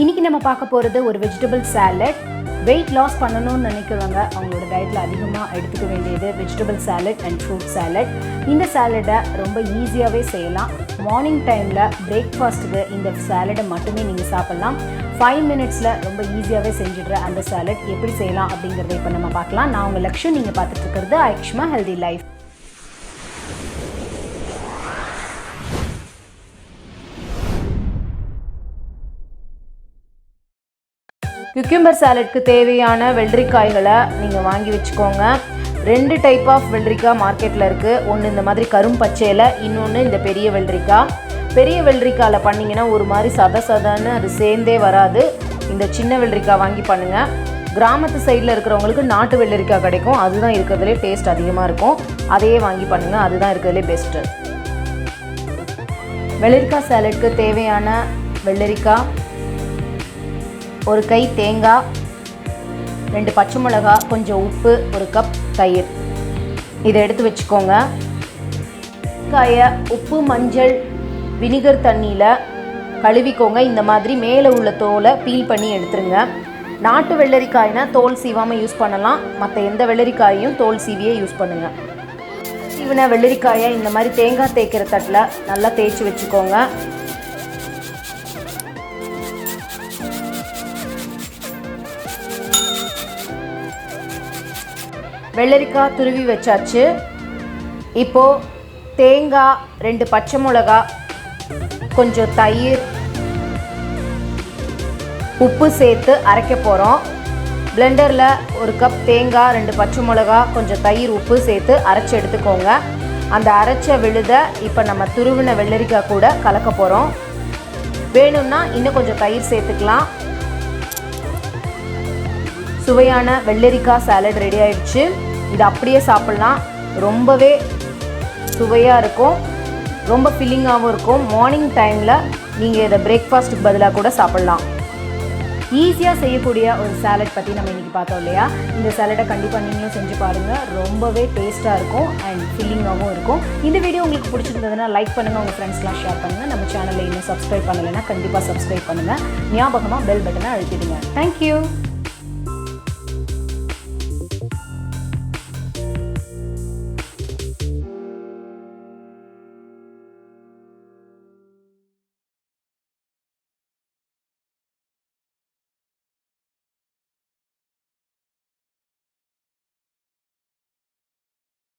இன்றைக்கி நம்ம பார்க்க போகிறது ஒரு வெஜிடபிள் சாலட். வெயிட் லாஸ் பண்ணணும்னு நினைக்கிறவங்க அவங்களோட டயட்டில் அதிகமாக எடுத்துக்க வேண்டியது vegetable salad and fruit salad. இந்த சாலடை ரொம்ப ஈஸியாகவே செய்யலாம். மார்னிங் டைமில் பிரேக்ஃபாஸ்ட்டுக்கு இந்த சாலடை மட்டுமே நீங்கள் சாப்பிட்லாம். 5 மினிட்ஸில் ரொம்ப ஈஸியாகவே செஞ்சுடுற அந்த சாலட் எப்படி செய்யலாம் அப்படிங்கிறத இப்போ நம்ம பார்க்கலாம். நான் உங்கள் லக்ஷு, நீங்கள் பார்த்துட்டு இருக்கிறது ஆயுஷ்மா-ஹெல்தி லைஃப். குக்கும்பர் சாலட்க்கு தேவையான வெள்ளரிக்காய்களை நீங்கள் வாங்கி வச்சுக்கோங்க. 2 டைப் ஆஃப் வெள்ளரிக்காய் மார்க்கெட்டில் இருக்குது. ஒன்று இந்த மாதிரி கரும் பச்சையில், இன்னொன்று இந்த பெரிய வெள்ளரிக்காய். பெரிய வெள்ளரிக்காயில் பண்ணிங்கன்னா ஒரு மாதிரி சதன்னு அது சேர்ந்தே வராது. இந்த சின்ன வெள்ளரிக்காய் வாங்கி பண்ணுங்கள். கிராமத்து சைடில் இருக்கிறவங்களுக்கு நாட்டு வெள்ளரிக்காய் கிடைக்கும். அதுதான் இருக்கிறதுலே டேஸ்ட் அதிகமாக இருக்கும். அதையே வாங்கி பண்ணுங்கள், அதுதான் இருக்கிறதுலே பெஸ்ட்டு. வெள்ளரிக்காய் சாலட்க்கு தேவையான வெள்ளரிக்காய், ஒரு கை தேங்காய், 2 பச்சை மிளகா, கொஞ்சம் உப்பு, 1 கப் தயிர். இதை எடுத்து வச்சுக்கோங்க. காயை உப்பு, மஞ்சள், வினிகர் தண்ணியில் கழுவிக்கோங்க. இந்த மாதிரி மேலே உள்ள தோலை பீல் பண்ணி எடுத்துருங்க. நாட்டு வெள்ளரிக்காய்னா தோல் சீவாமல் யூஸ் பண்ணலாம். மற்ற எந்த வெள்ளரிக்காயையும் தோல் சீவியே யூஸ் பண்ணுங்கள். சீவின வெள்ளரிக்காயை இந்த மாதிரி தேங்காய் தேய்க்கிற தட்டில் நல்லா தேய்ச்சி வச்சுக்கோங்க. வெள்ளரிக்காய் துருவி வச்சாச்சு. இப்போது தேங்காய், 2 பச்சை மிளகா, கொஞ்சம் தயிர், உப்பு சேர்த்து அரைக்க போகிறோம். பிளெண்டரில் 1 கப் தேங்காய், 2 பச்சை மிளகா, கொஞ்சம் தயிர், உப்பு சேர்த்து அரைச்சி எடுத்துக்கோங்க. அந்த அரைச்ச விழுதை இப்போ நம்ம துருவின வெள்ளரிக்காய் கூட கலக்க போகிறோம். வேணும்னா இன்னும் கொஞ்சம் தயிர் சேர்த்துக்கலாம். சுவையான வெள்ளரிக்காய் சாலட் ரெடி ஆயிடுச்சு. இது அப்படியே சாப்பிட்லாம். ரொம்பவே சுவையாக இருக்கும், ரொம்ப ஃபில்லிங்காகவும் இருக்கும். மார்னிங் டைமில் நீங்கள் இதை பிரேக்ஃபாஸ்ட்டுக்கு பதிலாக கூட சாப்பிட்லாம். ஈஸியாக செய்யக்கூடிய ஒரு சாலட் பற்றி நம்ம இன்றைக்கி பார்த்தோம் இல்லையா? இந்த சாலட்டை கண்டிப்பாக நீங்களும் செஞ்சு பாருங்கள். ரொம்பவே டேஸ்ட்டாக இருக்கும் அண்ட் ஃபில்லிங்காகவும் இருக்கும். இந்த வீடியோ உங்களுக்கு பிடிச்சிருந்ததுன்னா லைக் பண்ணுங்கள், உங்கள் ஃப்ரெண்ட்ஸ்லாம் ஷேர் பண்ணுங்கள். நம்ம சேனலில் இன்னும் சப்ஸ்கிரைப் பண்ணலைன்னா கண்டிப்பாக சப்ஸ்கிரைப் பண்ணுங்கள். ஞாபகமாக பெல் பட்டனை அழுத்திடுங்க. தேங்க்யூ.